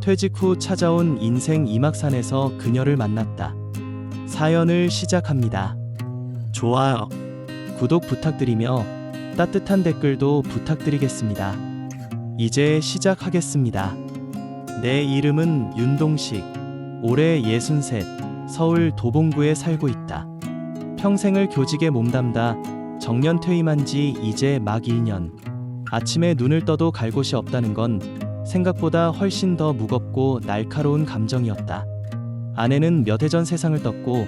퇴직 후 찾아온 인생 이막산에서 그녀를 만났다. 사연을 시작합니다. 좋아요, 구독 부탁드리며 따뜻한 댓글도 부탁드리겠습니다. 이제 시작하겠습니다. 내 이름은 윤동식. 올해 63, 서울 도봉구에 살고 있다. 평생을 교직에 몸담다 정년 퇴임한 지 이제 막 1년. 아침에 눈을 떠도 갈 곳이 없다는 건 생각보다 훨씬 더 무겁고 날카로운 감정이었다. 아내는 몇 해 전 세상을 떴고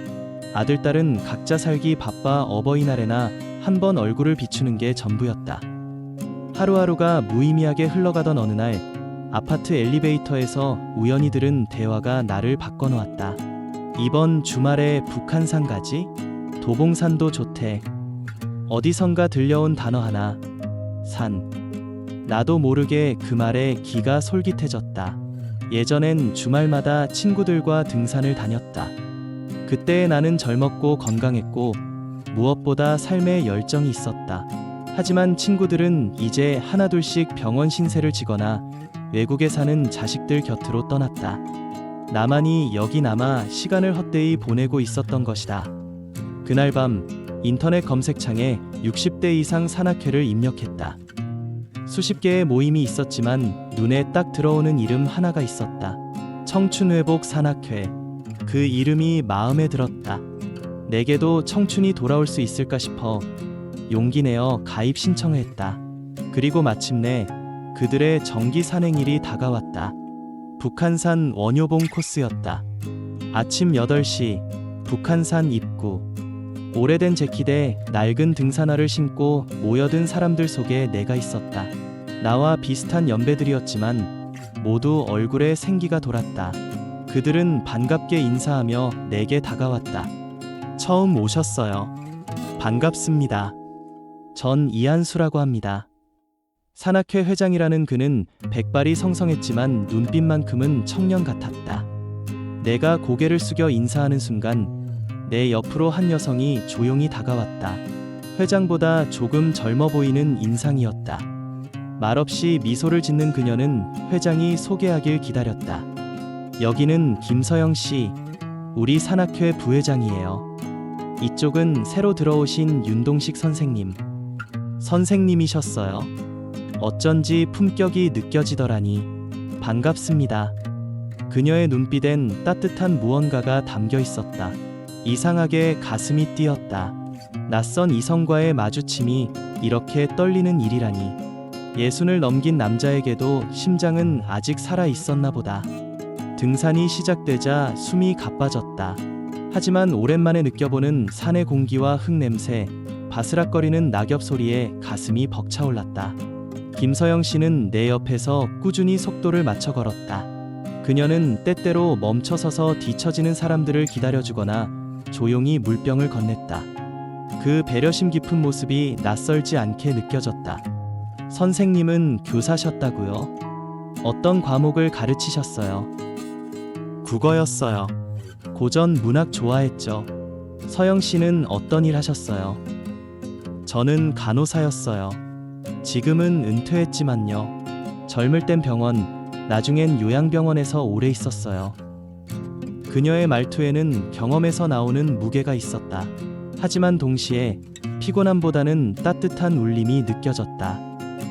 아들, 딸은 각자 살기 바빠 어버이날에나 한 번 얼굴을 비추는 게 전부였다. 하루하루가 무의미하게 흘러가던 어느 날 아파트 엘리베이터에서 우연히 들은 대화가 나를 바꿔놓았다. 이번 주말에 북한산 가지? 도봉산도 좋대. 어디선가 들려온 단어 하나. 산. 나도 모르게 그 말에 기가 솔깃해졌다. 예전엔 주말마다 친구들과 등산을 다녔다. 그때 나는 젊었고 건강했고 무엇보다 삶에 열정이 있었다. 하지만 친구들은 이제 하나둘씩 병원 신세를 지거나 외국에 사는 자식들 곁으로 떠났다. 나만이 여기 남아 시간을 헛되이 보내고 있었던 것이다. 그날 밤 인터넷 검색창에 60대 이상 산악회를 입력했다. 수십 개의 모임이 있었지만 눈에 딱 들어오는 이름 하나가 있었다. 청춘회복 산악회. 그 이름이 마음에 들었다. 내게도 청춘이 돌아올 수 있을까 싶어 용기 내어 가입 신청을 했다. 그리고 마침내 그들의 정기 산행일이 다가왔다. 북한산 원효봉 코스였다. 아침 8시 북한산 입구. 오래된 재킷에 낡은 등산화를 신고 모여든 사람들 속에 내가 있었다. 나와 비슷한 연배들이었지만 모두 얼굴에 생기가 돌았다. 그들은 반갑게 인사하며 내게 다가왔다. 처음 오셨어요. 반갑습니다. 전 이한수라고 합니다. 산악회 회장이라는 그는 백발이 성성했지만 눈빛만큼은 청년 같았다. 내가 고개를 숙여 인사하는 순간 내 옆으로 한 여성이 조용히 다가왔다. 회장보다 조금 젊어 보이는 인상이었다. 말없이 미소를 짓는 그녀는 회장이 소개하길 기다렸다. 여기는 김서영 씨, 우리 산악회 부회장이에요. 이쪽은 새로 들어오신 윤동식 선생님. 선생님이셨어요. 어쩐지 품격이 느껴지더라니. 반갑습니다. 그녀의 눈빛엔 따뜻한 무언가가 담겨 있었다. 이상하게 가슴이 뛰었다. 낯선 이성과의 마주침이 이렇게 떨리는 일이라니. 60을 넘긴 남자에게도 심장은 아직 살아 있었나 보다. 등산이 시작되자 숨이 가빠졌다. 하지만 오랜만에 느껴보는 산의 공기와 흙냄새, 바스락거리는 낙엽 소리에 가슴이 벅차올랐다. 김서영 씨는 내 옆에서 꾸준히 속도를 맞춰 걸었다. 그녀는 때때로 멈춰서서 뒤처지는 사람들을 기다려주거나 조용히 물병을 건넸다. 그 배려심 깊은 모습이 낯설지 않게 느껴졌다. 선생님은 교사셨다고요? 어떤 과목을 가르치셨어요? 국어였어요. 고전 문학 좋아했죠. 서영 씨는 어떤 일 하셨어요? 저는 간호사였어요. 지금은 은퇴했지만요. 젊을 땐 병원, 나중엔 요양병원에서 오래 있었어요. 그녀의 말투에는 경험에서 나오는 무게가 있었다. 하지만 동시에 피곤함보다는 따뜻한 울림이 느껴졌다.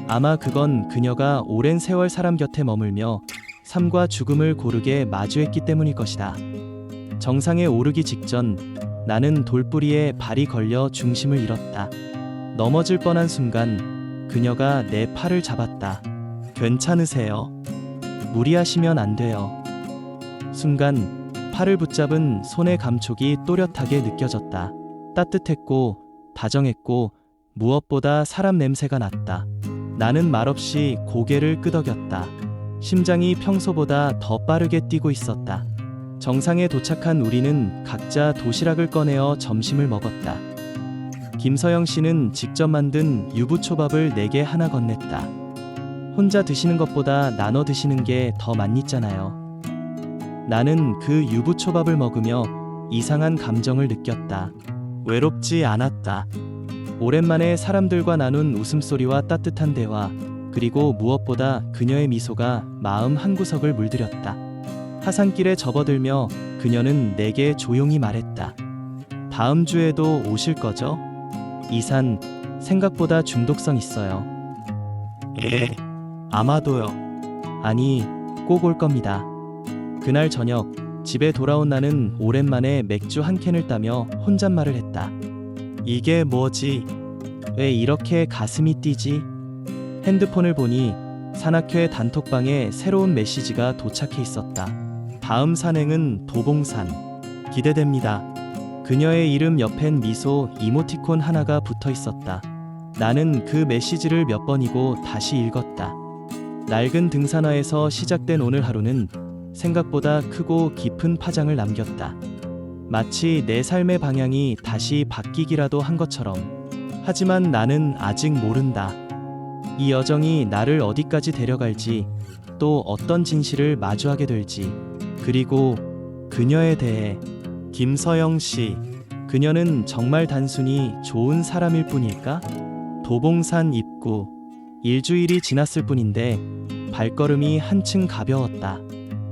아마 그건 그녀가 오랜 세월 사람 곁에 머물며 삶과 죽음을 고르게 마주했기 때문일 것이다. 정상에 오르기 직전 나는 돌뿌리에 발이 걸려 중심을 잃었다. 넘어질 뻔한 순간 그녀가 내 팔을 잡았다. 괜찮으세요? 무리하시면 안 돼요. 순간 팔을 붙잡은 손의 감촉이 또렷하게 느껴졌다. 따뜻했고 다정했고 무엇보다 사람 냄새가 났다. 나는 말없이 고개를 끄덕였다. 심장이 평소보다 더 빠르게 뛰고 있었다. 정상에 도착한 우리는 각자 도시락을 꺼내어 점심을 먹었다. 김서영 씨는 직접 만든 유부초밥을 내게 하나 건넸다. 혼자 드시는 것보다 나눠 드시는 게 더 맛있잖아요. 나는 그 유부초밥을 먹으며 이상한 감정을 느꼈다. 외롭지 않았다. 오랜만에 사람들과 나눈 웃음소리와 따뜻한 대화, 그리고 무엇보다 그녀의 미소가 마음 한구석을 물들였다. 하산길에 접어들며 그녀는 내게 조용히 말했다. 다음 주에도 오실 거죠? 이 산 생각보다 중독성 있어요. 예, 아마도요. 아니, 꼭 올 겁니다. 그날 저녁 집에 돌아온 나는 오랜만에 맥주 한 캔을 따며 혼잣말을 했다. 이게 뭐지? 왜 이렇게 가슴이 뛰지? 핸드폰을 보니 산악회 단톡방에 새로운 메시지가 도착해 있었다. 다음 산행은 도봉산. 기대됩니다. 그녀의 이름 옆엔 미소 이모티콘 하나가 붙어 있었다. 나는 그 메시지를 몇 번이고 다시 읽었다. 낡은 등산화에서 시작된 오늘 하루는 생각보다 크고 깊은 파장을 남겼다. 마치 내 삶의 방향이 다시 바뀌기라도 한 것처럼. 하지만 나는 아직 모른다. 이 여정이 나를 어디까지 데려갈지, 또 어떤 진실을 마주하게 될지, 그리고 그녀에 대해. 김서영 씨, 그녀는 정말 단순히 좋은 사람일 뿐일까? 도봉산 입구. 일주일이 지났을 뿐인데 발걸음이 한층 가벼웠다.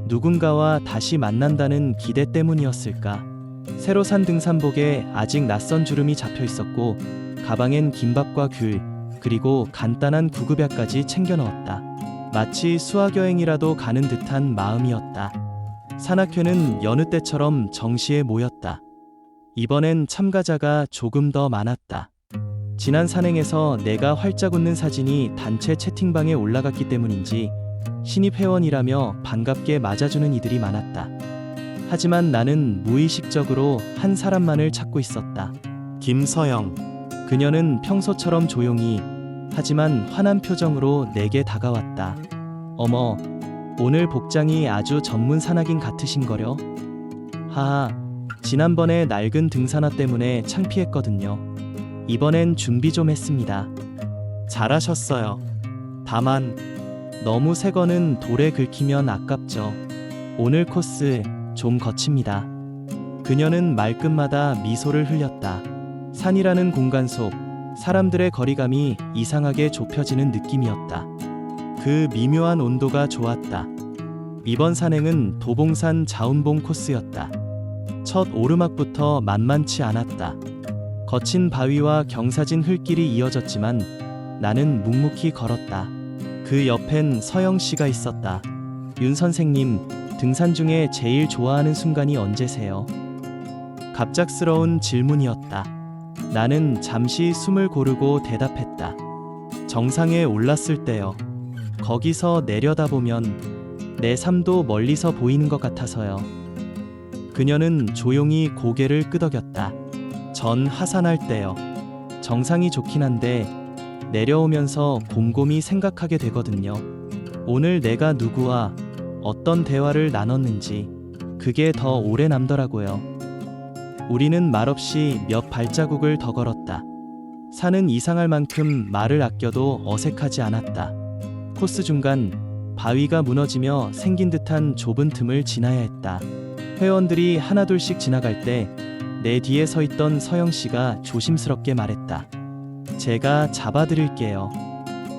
누군가와 다시 만난다는 기대 때문이었을까? 새로 산 등산복에 아직 낯선 주름이 잡혀 있었고 가방엔 김밥과 귤, 그리고 간단한 구급약까지 챙겨 넣었다. 마치 수학여행이라도 가는 듯한 마음이었다. 산악회는 여느 때처럼 정시에 모였다. 이번엔 참가자가 조금 더 많았다. 지난 산행에서 내가 활짝 웃는 사진이 단체 채팅방에 올라갔기 때문인지 신입 회원이라며 반갑게 맞아주는 이들이 많았다. 하지만 나는 무의식적으로 한 사람만을 찾고 있었다. 김서영. 그녀는 평소처럼 조용히, 하지만 환한 표정으로 내게 다가왔다. 어머, 오늘 복장이 아주 전문 산악인 같으신거려? 하하, 지난번에 낡은 등산화 때문에 창피했거든요. 이번엔 준비 좀 했습니다. 잘하셨어요. 다만 너무 새 거는 돌에 긁히면 아깝죠. 오늘 코스 좀 거칩니다. 그녀는 말끝마다 미소를 흘렸다. 산이라는 공간 속 사람들의 거리감이 이상하게 좁혀지는 느낌이었다. 그 미묘한 온도가 좋았다. 이번 산행은 도봉산 자운봉 코스였다. 첫 오르막부터 만만치 않았다. 거친 바위와 경사진 흙길이 이어졌지만 나는 묵묵히 걸었다. 그 옆엔 서영 씨가 있었다. 윤 선생님, 등산 중에 제일 좋아하는 순간이 언제세요? 갑작스러운 질문이었다. 나는 잠시 숨을 고르고 대답했다. 정상에 올랐을 때요. 거기서 내려다보면 내 삶도 멀리서 보이는 것 같아서요. 그녀는 조용히 고개를 끄덕였다. 전 하산할 때요. 정상이 좋긴 한데 내려오면서 곰곰이 생각하게 되거든요. 오늘 내가 누구와 어떤 대화를 나눴는지 그게 더 오래 남더라고요. 우리는 말없이 몇 발자국을 더 걸었다. 산은 이상할 만큼 말을 아껴도 어색하지 않았다. 코스 중간 바위가 무너지며 생긴 듯한 좁은 틈을 지나야 했다. 회원들이 하나둘씩 지나갈 때 내 뒤에 서 있던 서영 씨가 조심스럽게 말했다. 제가 잡아드릴게요.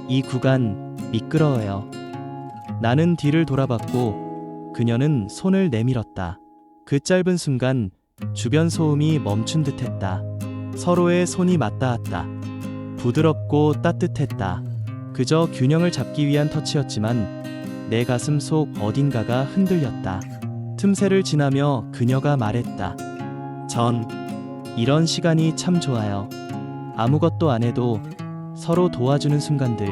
이 구간 미끄러워요. 나는 뒤를 돌아봤고 그녀는 손을 내밀었다. 그 짧은 순간 주변 소음이 멈춘 듯했다. 서로의 손이 맞닿았다. 부드럽고 따뜻했다. 그저 균형을 잡기 위한 터치였지만 내 가슴 속 어딘가가 흔들렸다. 틈새를 지나며 그녀가 말했다. 전 이런 시간이 참 좋아요. 아무것도 안 해도 서로 도와주는 순간들.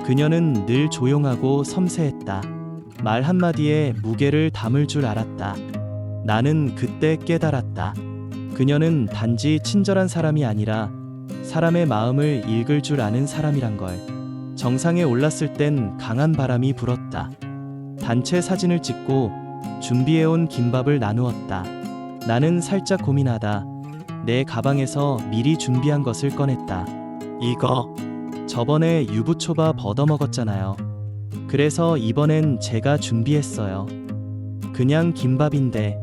그녀는 늘 조용하고 섬세했다. 말 한마디에 무게를 담을 줄 알았다. 나는 그때 깨달았다. 그녀는 단지 친절한 사람이 아니라 사람의 마음을 읽을 줄 아는 사람이란 걸. 정상에 올랐을 땐 강한 바람이 불었다. 단체 사진을 찍고 준비해온 김밥을 나누었다. 나는 살짝 고민하다 내 가방에서 미리 준비한 것을 꺼냈다. 이거 저번에 유부초밥 얻어먹었잖아요. 그래서 이번엔 제가 준비했어요. 그냥 김밥인데.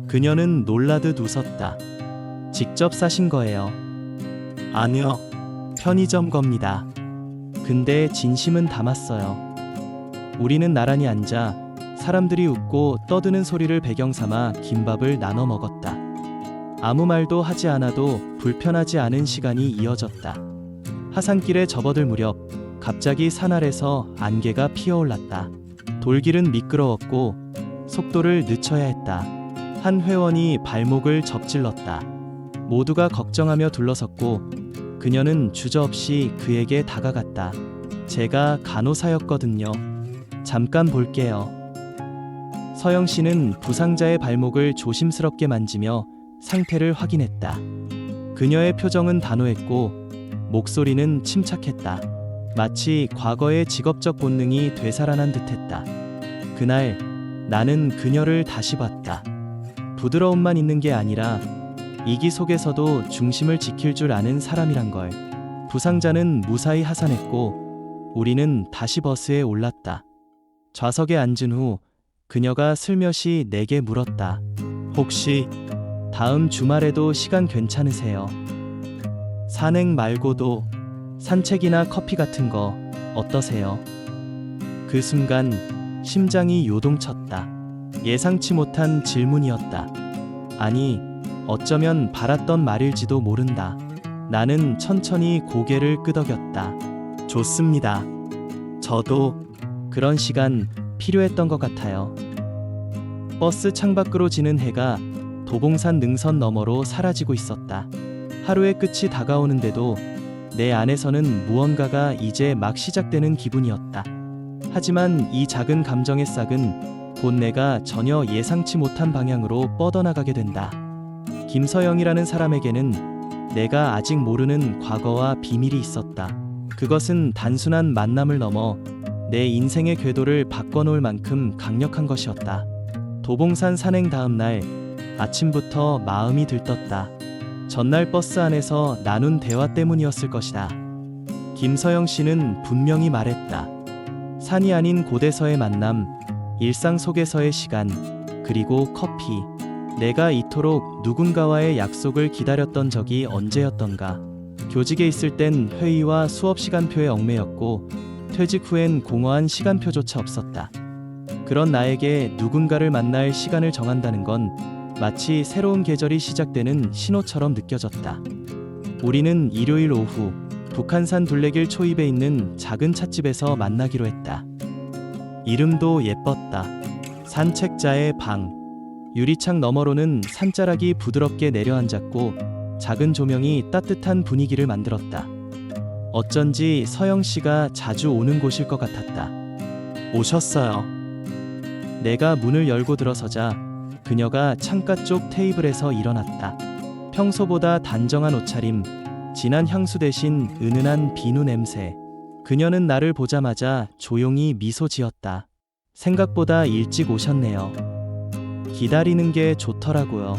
그녀는 놀라듯 웃었다. 직접 싸신 거예요? 아니요. 편의점 겁니다. 근데 진심은 담았어요. 우리는 나란히 앉아 사람들이 웃고 떠드는 소리를 배경 삼아 김밥을 나눠 먹었다. 아무 말도 하지 않아도 불편하지 않은 시간이 이어졌다. 하산길에 접어들 무렵 갑자기 산 아래서 안개가 피어올랐다. 돌길은 미끄러웠고 속도를 늦춰야 했다. 한 회원이 발목을 접질렀다. 모두가 걱정하며 둘러섰고 그녀는 주저없이 그에게 다가갔다. 제가 간호사였거든요. 잠깐 볼게요. 서영 씨는 부상자의 발목을 조심스럽게 만지며 상태를 확인했다. 그녀의 표정은 단호했고 목소리는 침착했다. 마치 과거의 직업적 본능이 되살아난 듯했다. 그날 나는 그녀를 다시 봤다. 부드러움만 있는 게 아니라 이기 속에서도 중심을 지킬 줄 아는 사람이란 걸. 부상자는 무사히 하산했고 우리는 다시 버스에 올랐다. 좌석에 앉은 후 그녀가 슬며시 내게 물었다. 혹시 다음 주말에도 시간 괜찮으세요? 산행 말고도 산책이나 커피 같은 거 어떠세요? 그 순간 심장이 요동쳤다. 예상치 못한 질문이었다. 아니, 어쩌면 바랐던 말일지도 모른다. 나는 천천히 고개를 끄덕였다. 좋습니다. 저도 그런 시간 필요했던 것 같아요. 버스 창밖으로 지는 해가 도봉산 능선 너머로 사라지고 있었다. 하루의 끝이 다가오는데도 내 안에서는 무언가가 이제 막 시작되는 기분이었다. 하지만 이 작은 감정의 싹은 곧 내가 전혀 예상치 못한 방향으로 뻗어나가게 된다. 김서영이라는 사람에게는 내가 아직 모르는 과거와 비밀이 있었다. 그것은 단순한 만남을 넘어 내 인생의 궤도를 바꿔놓을 만큼 강력한 것이었다. 도봉산 산행 다음 날 아침부터 마음이 들떴다. 전날 버스 안에서 나눈 대화 때문이었을 것이다. 김서영 씨는 분명히 말했다. 산이 아닌 곳에서의 만남, 일상 속에서의 시간, 그리고 커피. 내가 이토록 누군가와의 약속을 기다렸던 적이 언제였던가. 교직에 있을 땐 회의와 수업 시간표에 얽매였고 퇴직 후엔 공허한 시간표조차 없었다. 그런 나에게 누군가를 만날 시간을 정한다는 건 마치 새로운 계절이 시작되는 신호처럼 느껴졌다. 우리는 일요일 오후 북한산 둘레길 초입에 있는 작은 찻집에서 만나기로 했다. 이름도 예뻤다. 산책자의 방. 유리창 너머로는 산자락이 부드럽게 내려앉았고 작은 조명이 따뜻한 분위기를 만들었다. 어쩐지 서영 씨가 자주 오는 곳일 것 같았다. 오셨어요. 내가 문을 열고 들어서자 그녀가 창가 쪽 테이블에서 일어났다. 평소보다 단정한 옷차림, 진한 향수 대신 은은한 비누 냄새. 그녀는 나를 보자마자 조용히 미소 지었다. 생각보다 일찍 오셨네요. 기다리는 게 좋더라고요.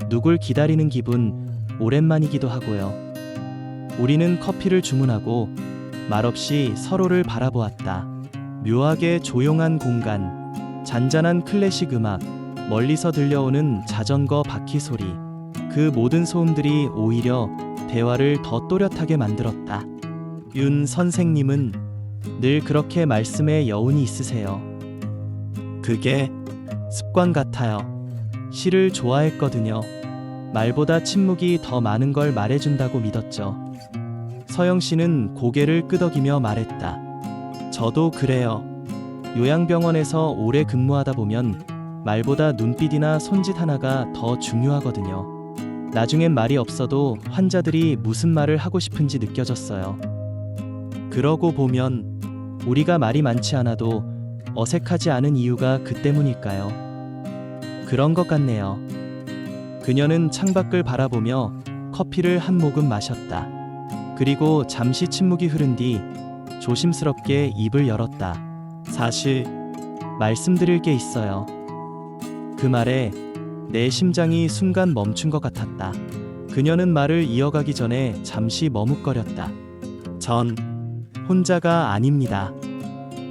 누굴 기다리는 기분 오랜만이기도 하고요. 우리는 커피를 주문하고 말없이 서로를 바라보았다. 묘하게 조용한 공간, 잔잔한 클래식 음악, 멀리서 들려오는 자전거 바퀴 소리. 그 모든 소음들이 오히려 대화를 더 또렷하게 만들었다. 윤 선생님은 늘 그렇게 말씀에 여운이 있으세요. 그게 습관 같아요. 시를 좋아했거든요. 말보다 침묵이 더 많은 걸 말해준다고 믿었죠. 서영 씨는 고개를 끄덕이며 말했다. 저도 그래요. 요양병원에서 오래 근무하다 보면 말보다 눈빛이나 손짓 하나가 더 중요하거든요. 나중엔 말이 없어도 환자들이 무슨 말을 하고 싶은지 느껴졌어요. 그러고 보면 우리가 말이 많지 않아도 어색하지 않은 이유가 그 때문일까요? 그런 것 같네요. 그녀는 창밖을 바라보며 커피를 한 모금 마셨다. 그리고 잠시 침묵이 흐른 뒤 조심스럽게 입을 열었다. 사실 말씀드릴 게 있어요. 그 말에 내 심장이 순간 멈춘 것 같았다. 그녀는 말을 이어가기 전에 잠시 머뭇거렸다. 전 혼자가 아닙니다.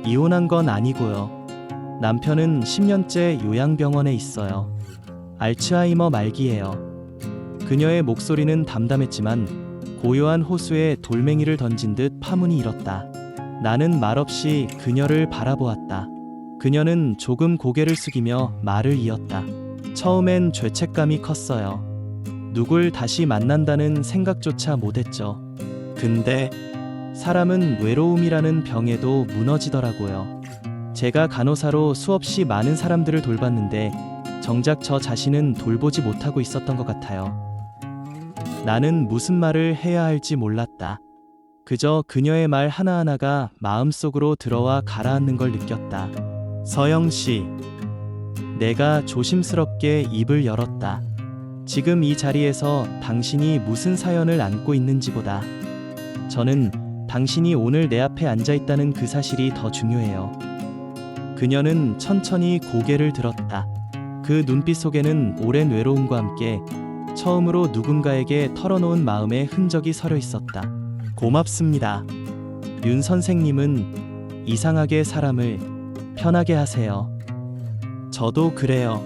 이혼한 건 아니고요. 남편은 10년째 요양병원에 있어요. 알츠하이머 말기예요. 그녀의 목소리는 담담했지만 고요한 호수에 돌멩이를 던진 듯 파문이 일었다. 나는 말없이 그녀를 바라보았다. 그녀는 조금 고개를 숙이며 말을 이었다. 처음엔 죄책감이 컸어요. 누굴 다시 만난다는 생각조차 못했죠. 근데 사람은 외로움이라는 병에도 무너지더라고요. 제가 간호사로 수없이 많은 사람들을 돌봤는데 정작 저 자신은 돌보지 못하고 있었던 것 같아요. 나는 무슨 말을 해야 할지 몰랐다. 그저 그녀의 말 하나하나가 마음속으로 들어와 가라앉는 걸 느꼈다. 서영 씨, 내가 조심스럽게 입을 열었다. 지금 이 자리에서 당신이 무슨 사연을 안고 있는지보다 저는 당신이 오늘 내 앞에 앉아 있다는 그 사실이 더 중요해요. 그녀는 천천히 고개를 들었다. 그 눈빛 속에는 오랜 외로움과 함께 처음으로 누군가에게 털어놓은 마음의 흔적이 서려 있었다. 고맙습니다. 윤 선생님은 이상하게 사람을 편하게 하세요. 저도 그래요.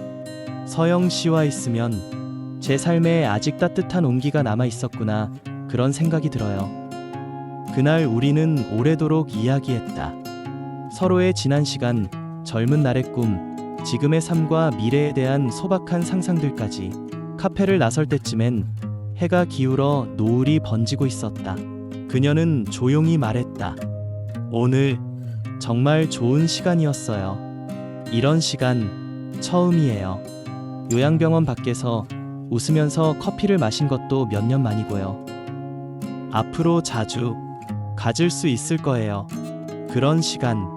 서영 씨와 있으면 제 삶에 아직 따뜻한 온기가 남아 있었구나, 그런 생각이 들어요. 그날 우리는 오래도록 이야기했다. 서로의 지난 시간, 젊은 날의 꿈, 지금의 삶과 미래에 대한 소박한 상상들까지. 카페를 나설 때쯤엔 해가 기울어 노을이 번지고 있었다. 그녀는 조용히 말했다. 오늘 정말 좋은 시간이었어요. 이런 시간 처음이에요. 요양병원 밖에서 웃으면서 커피를 마신 것도 몇 년 만이고요. 앞으로 자주 가질 수 있을 거예요. 그런 시간.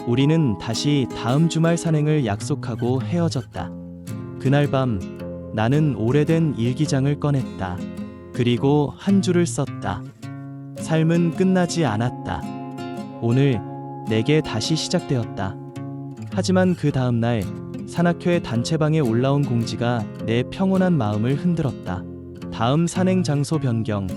우리는 다시 다음 주말 산행을 약속하고 헤어졌다. 그날 밤 나는 오래된 일기장을 꺼냈다. 그리고 한 줄을 썼다. 삶은 끝나지 않았다. 오늘 내게 다시 시작되었다. 하지만 그 다음 날 산악회의 단체방에 올라온 공지가 내 평온한 마음을 흔들었다. 다음 산행 장소 변경.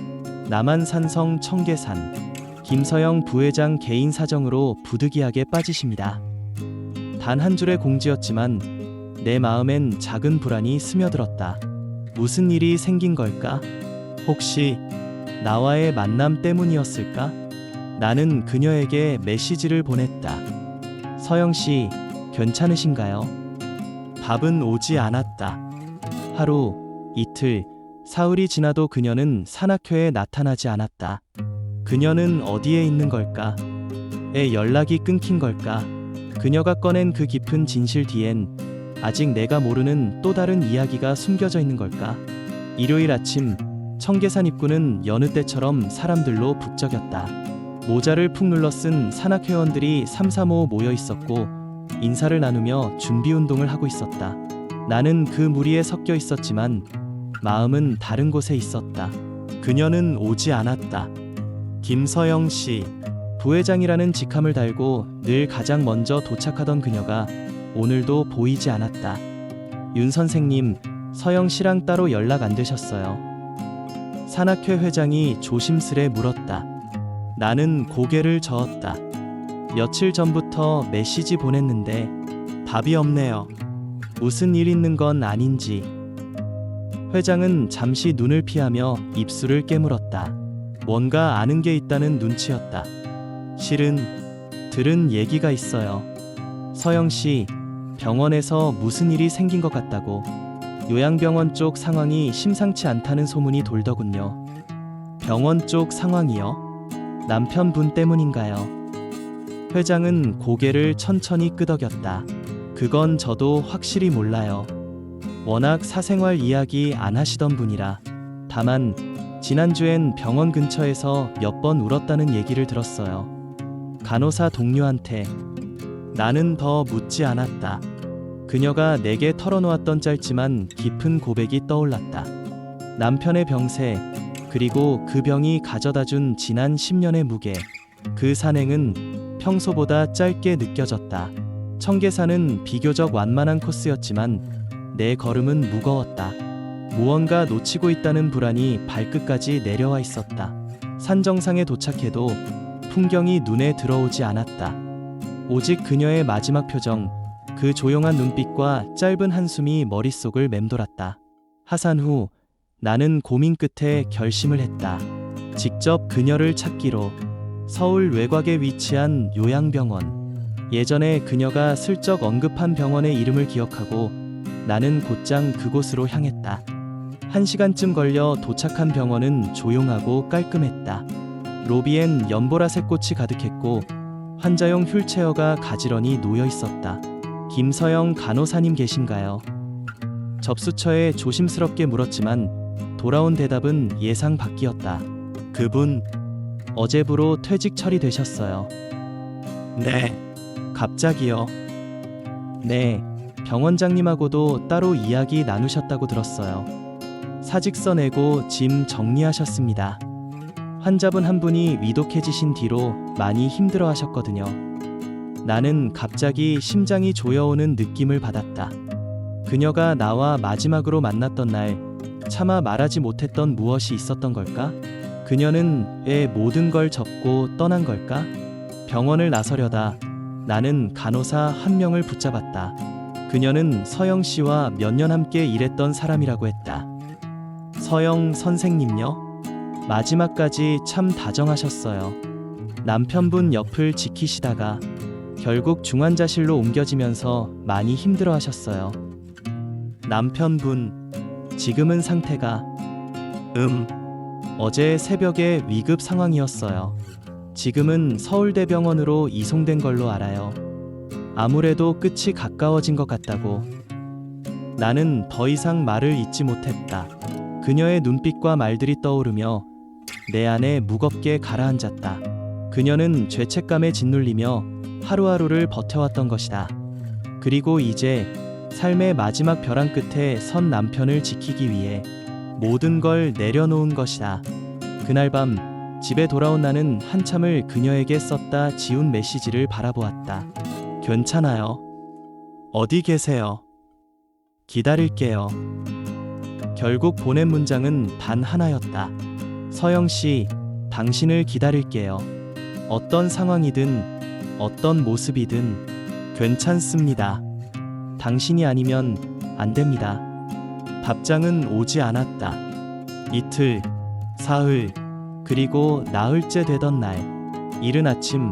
남한산성 청계산. 김서영 부회장 개인 사정으로 부득이하게 빠지십니다. 단 한 줄의 공지였지만 내 마음엔 작은 불안이 스며들었다. 무슨 일이 생긴 걸까? 혹시 나와의 만남 때문이었을까? 나는 그녀에게 메시지를 보냈다. 서영 씨, 괜찮으신가요? 답은 오지 않았다. 하루, 이틀, 사흘이 지나도 그녀는 산악회에 나타나지 않았다. 그녀는 어디에 있는 걸까? 에 연락이 끊긴 걸까? 그녀가 꺼낸 그 깊은 진실 뒤엔 아직 내가 모르는 또 다른 이야기가 숨겨져 있는 걸까? 일요일 아침, 청계산 입구는 여느 때처럼 사람들로 북적였다. 모자를 푹 눌러 쓴 산악회원들이 삼삼오오 모여 있었고 인사를 나누며 준비 운동을 하고 있었다. 나는 그 무리에 섞여 있었지만 마음은 다른 곳에 있었다. 그녀는 오지 않았다. 김서영 씨, 부회장이라는 직함을 달고 늘 가장 먼저 도착하던 그녀가 오늘도 보이지 않았다. 윤 선생님, 서영 씨랑 따로 연락 안 되셨어요? 산악회 회장이 조심스레 물었다. 나는 고개를 저었다. 며칠 전부터 메시지 보냈는데 답이 없네요. 무슨 일 있는 건 아닌지. 회장은 잠시 눈을 피하며 입술을 깨물었다. 뭔가 아는 게 있다는 눈치였다. 실은 들은 얘기가 있어요. 서영 씨, 병원에서 무슨 일이 생긴 것 같다고. 요양병원 쪽 상황이 심상치 않다는 소문이 돌더군요. 병원 쪽 상황이요? 남편분 때문인가요? 회장은 고개를 천천히 끄덕였다. 그건 저도 확실히 몰라요. 워낙 사생활 이야기 안 하시던 분이라. 다만 지난주엔 병원 근처에서 몇 번 울었다는 얘기를 들었어요. 간호사 동료한테. 나는 더 묻지 않았다. 그녀가 내게 털어놓았던 짧지만 깊은 고백이 떠올랐다. 남편의 병세, 그리고 그 병이 가져다준 지난 10년의 무게. 그 산행은 평소보다 짧게 느껴졌다. 청계산은 비교적 완만한 코스였지만 내 걸음은 무거웠다. 무언가 놓치고 있다는 불안이 발끝까지 내려와 있었다. 산 정상에 도착해도 풍경이 눈에 들어오지 않았다. 오직 그녀의 마지막 표정, 그 조용한 눈빛과 짧은 한숨이 머릿속을 맴돌았다. 하산 후 나는 고민 끝에 결심을 했다. 직접 그녀를 찾기로. 서울 외곽에 위치한 요양병원. 예전에 그녀가 슬쩍 언급한 병원의 이름을 기억하고 나는 곧장 그곳으로 향했다. 1시간쯤 걸려 도착한 병원은 조용하고 깔끔했다. 로비엔 연보라색 꽃이 가득했고 환자용 휠체어가 가지런히 놓여 있었다. 김서영 간호사님 계신가요? 접수처에 조심스럽게 물었지만 돌아온 대답은 예상 밖이었다. 그분 어제부로 퇴직 처리되셨어요. 네. 갑자기요? 네, 병원장님하고도 따로 이야기 나누셨다고 들었어요. 사직서 내고 짐 정리하셨습니다. 환자분 한 분이 위독해지신 뒤로 많이 힘들어 하셨거든요. 나는 갑자기 심장이 조여오는 느낌을 받았다. 그녀가 나와 마지막으로 만났던 날 차마 말하지 못했던 무엇이 있었던 걸까? 그녀는 왜 모든 걸 접고 떠난 걸까? 병원을 나서려다 나는 간호사 한 명을 붙잡았다. 그녀는 서영 씨와 몇 년 함께 일했던 사람이라고 했다. 서영 선생님요? 마지막까지 참 다정하셨어요. 남편분 옆을 지키시다가 결국 중환자실로 옮겨지면서 많이 힘들어 하셨어요. 남편분, 지금은 상태가 어제 새벽에 위급 상황이었어요. 지금은 서울대병원으로 이송된 걸로 알아요. 아무래도 끝이 가까워진 것 같다고. 나는 더 이상 말을 잇지 못했다. 그녀의 눈빛과 말들이 떠오르며 내 안에 무겁게 가라앉았다. 그녀는 죄책감에 짓눌리며 하루하루를 버텨왔던 것이다. 그리고 이제 삶의 마지막 벼랑 끝에 선 남편을 지키기 위해 모든 걸 내려놓은 것이다. 그날 밤 집에 돌아온 나는 한참을 그녀에게 썼다 지운 메시지를 바라보았다. 괜찮아요. 어디 계세요? 기다릴게요. 결국 보낸 문장은 단 하나였다. 서영 씨, 당신을 기다릴게요. 어떤 상황이든 어떤 모습이든 괜찮습니다. 당신이 아니면 안 됩니다. 답장은 오지 않았다. 이틀, 사흘, 그리고 나흘째 되던 날, 이른 아침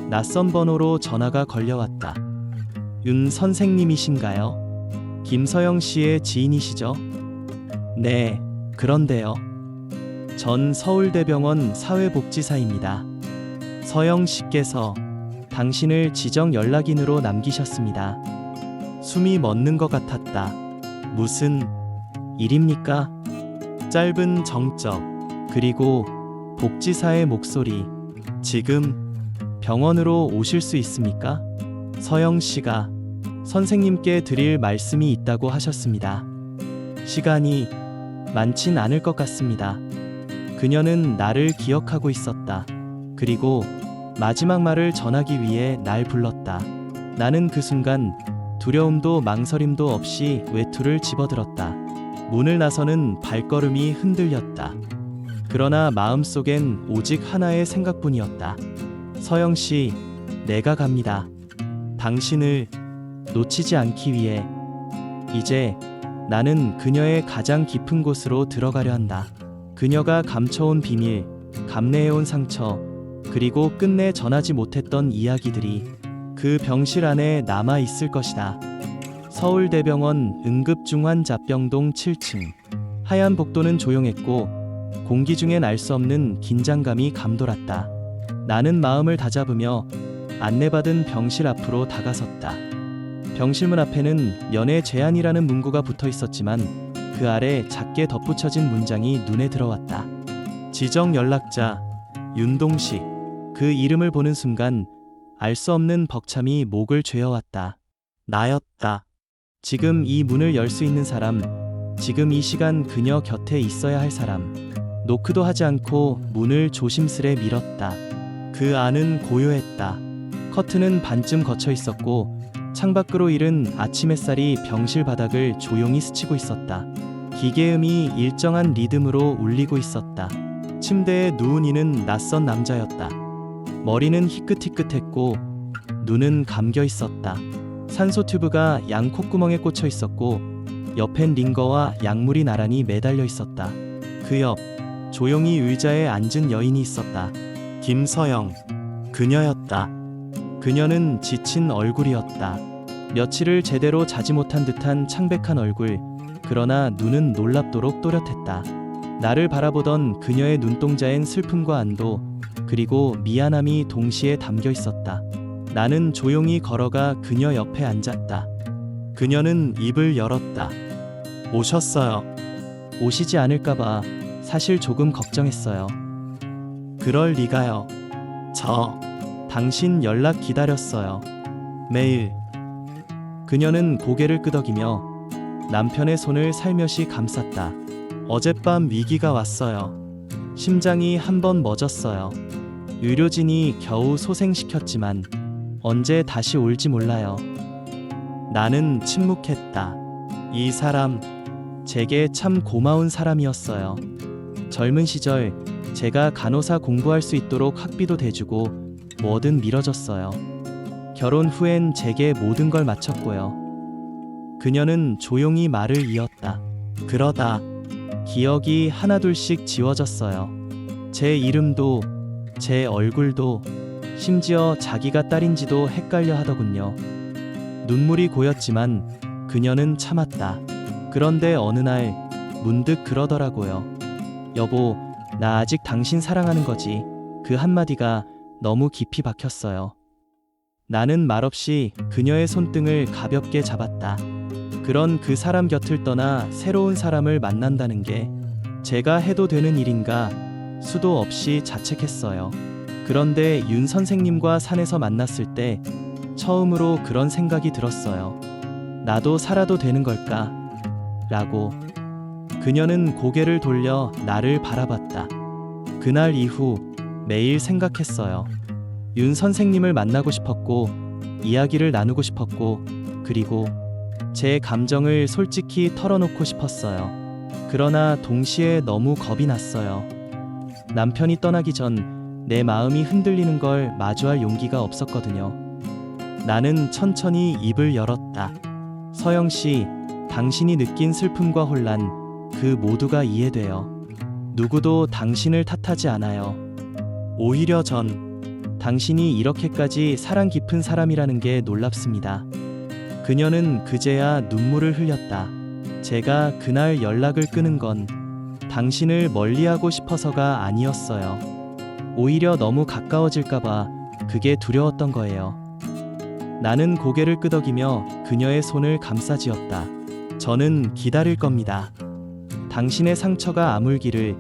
낯선 번호로 전화가 걸려왔다. 윤 선생님이신가요? 김서영 씨의 지인이시죠? 네, 그런데요. 전 서울대병원 사회복지사입니다. 서영 씨께서 당신을 지정 연락인으로 남기셨습니다. 숨이 멎는 것 같았다. 무슨 일입니까? 짧은 정적, 그리고 복지사의 목소리. 지금 병원으로 오실 수 있습니까? 서영 씨가 선생님께 드릴 말씀이 있다고 하셨습니다. 시간이 많진 않을 것 같습니다. 그녀는 나를 기억하고 있었다. 그리고 마지막 말을 전하기 위해 날 불렀다. 나는 그 순간 두려움도 망설임도 없이 외투를 집어들었다. 문을 나서는 발걸음이 흔들렸다. 그러나 마음속엔 오직 하나의 생각뿐이었다. 서영 씨, 내가 갑니다. 당신을 놓치지 않기 위해. 이제 나는 그녀의 가장 깊은 곳으로 들어가려 한다. 그녀가 감춰온 비밀, 감내해온 상처, 그리고 끝내 전하지 못했던 이야기들이 그 병실 안에 남아 있을 것이다. 서울대병원 응급중환자병동 7층. 하얀 복도는 조용했고 공기 중엔 알 수 없는 긴장감이 감돌았다. 나는 마음을 다잡으며 안내받은 병실 앞으로 다가섰다. 병실문 앞에는 연애 제한이라는 문구가 붙어 있었지만 그 아래 작게 덧붙여진 문장이 눈에 들어왔다. 지정 연락자 윤동식. 그 이름을 보는 순간 알 수 없는 벅참이 목을 죄어왔다. 나였다. 지금 이 문을 열 수 있는 사람, 지금 이 시간 그녀 곁에 있어야 할 사람. 노크도 하지 않고 문을 조심스레 밀었다. 그 안은 고요했다. 커튼은 반쯤 걷혀 있었고 창밖으로 이른 아침 햇살이 병실 바닥을 조용히 스치고 있었다. 기계음이 일정한 리듬으로 울리고 있었다. 침대에 누운 이는 낯선 남자였다. 머리는 희끗희끗했고 눈은 감겨 있었다. 산소 튜브가 양 콧구멍에 꽂혀 있었고 옆엔 링거와 약물이 나란히 매달려 있었다. 그 옆 조용히 의자에 앉은 여인이 있었다. 김서영. 그녀였다. 그녀는 지친 얼굴이었다. 며칠을 제대로 자지 못한 듯한 창백한 얼굴. 그러나 눈은 놀랍도록 또렷했다. 나를 바라보던 그녀의 눈동자엔 슬픔과 안도, 그리고 미안함이 동시에 담겨 있었다. 나는 조용히 걸어가 그녀 옆에 앉았다. 그녀는 입을 열었다. 오셨어요. 오시지 않을까봐 사실 조금 걱정했어요. 그럴 리가요. 저 당신 연락 기다렸어요. 매일. 그녀는 고개를 끄덕이며 남편의 손을 살며시 감쌌다. 어젯밤 위기가 왔어요. 심장이 한번 멎었어요. 의료진이 겨우 소생시켰지만 언제 다시 올지 몰라요. 나는 침묵했다. 이 사람, 제게 참 고마운 사람이었어요. 젊은 시절 제가 간호사 공부할 수 있도록 학비도 대주고 뭐든 밀어줬어요. 결혼 후엔 제게 모든 걸 마쳤고요. 그녀는 조용히 말을 이었다. 그러다 기억이 하나둘씩 지워졌어요. 제 이름도, 제 얼굴도, 심지어 자기가 딸인지도 헷갈려 하더군요. 눈물이 고였지만 그녀는 참았다. 그런데 어느 날 문득 그러더라고요. 여보, 나 아직 당신 사랑하는 거지. 그 한마디가 너무 깊이 박혔어요. 나는 말없이 그녀의 손등을 가볍게 잡았다. 그런 그 사람 곁을 떠나 새로운 사람을 만난다는 게 제가 해도 되는 일인가 수도 없이 자책했어요. 그런데 윤 선생님과 산에서 만났을 때 처음으로 그런 생각이 들었어요. 나도 살아도 되는 걸까? 라고. 그녀는 고개를 돌려 나를 바라봤다. 그날 이후 매일 생각했어요. 윤 선생님을 만나고 싶었고, 이야기를 나누고 싶었고, 그리고 제 감정을 솔직히 털어놓고 싶었어요. 그러나 동시에 너무 겁이 났어요. 남편이 떠나기 전 내 마음이 흔들리는 걸 마주할 용기가 없었거든요. 나는 천천히 입을 열었다. 서영 씨, 당신이 느낀 슬픔과 혼란, 그 모두가 이해돼요. 누구도 당신을 탓하지 않아요. 오히려 전 당신이 이렇게까지 사랑 깊은 사람이라는 게 놀랍습니다. 그녀는 그제야 눈물을 흘렸다. 제가 그날 연락을 끊은 건 당신을 멀리하고 싶어서가 아니었어요. 오히려 너무 가까워질까봐 그게 두려웠던 거예요. 나는 고개를 끄덕이며 그녀의 손을 감싸쥐었다. 저는 기다릴 겁니다. 당신의 상처가 아물기를,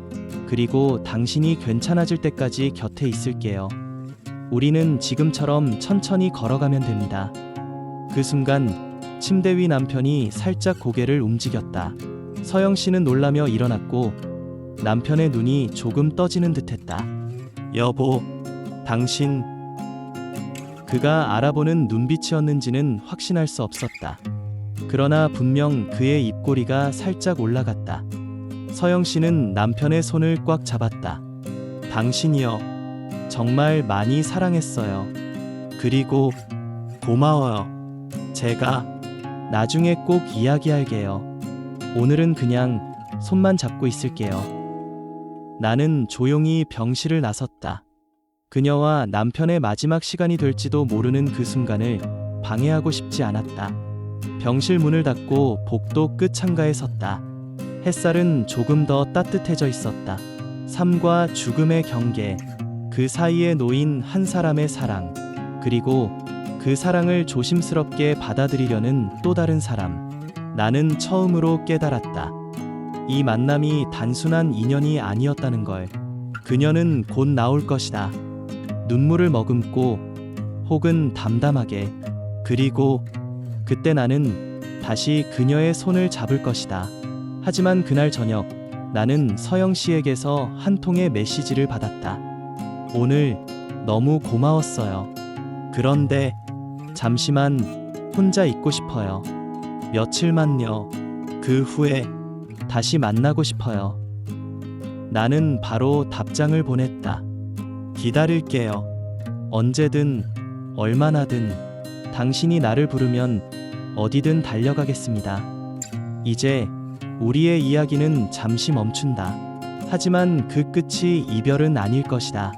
그리고 당신이 괜찮아질 때까지 곁에 있을게요. 우리는 지금처럼 천천히 걸어가면 됩니다. 그 순간 침대 위 남편이 살짝 고개를 움직였다. 서영 씨는 놀라며 일어났고 남편의 눈이 조금 떠지는 듯했다. 여보, 당신 그가 알아보는 눈빛이었는지는 확신할 수 없었다. 그러나 분명 그의 입꼬리가 살짝 올라갔다. 서영 씨는 남편의 손을 꽉 잡았다. 당신이요. 정말 많이 사랑했어요. 그리고 고마워요. 제가 나중에 꼭 이야기할게요. 오늘은 그냥 손만 잡고 있을게요. 나는 조용히 병실을 나섰다. 그녀와 남편의 마지막 시간이 될지도 모르는 그 순간을 방해하고 싶지 않았다. 병실 문을 닫고 복도 끝 창가에 섰다. 햇살은 조금 더 따뜻해져 있었다. 삶과 죽음의 경계, 그 사이에 놓인 한 사람의 사랑, 그리고 그 사랑을 조심스럽게 받아들이려는 또 다른 사람. 나는 처음으로 깨달았다. 이 만남이 단순한 인연이 아니었다는 걸. 그녀는 곧 나올 것이다. 눈물을 머금고, 혹은 담담하게. 그리고 그때 나는 다시 그녀의 손을 잡을 것이다. 하지만 그날 저녁, 나는 서영 씨에게서 한 통의 메시지를 받았다. 오늘 너무 고마웠어요. 그런데 잠시만 혼자 있고 싶어요. 며칠만요. 그 후에 다시 만나고 싶어요. 나는 바로 답장을 보냈다. 기다릴게요. 언제든, 얼마나든, 당신이 나를 부르면 어디든 달려가겠습니다. 이제 우리의 이야기는 잠시 멈춘다. 하지만 그 끝이 이별은 아닐 것이다.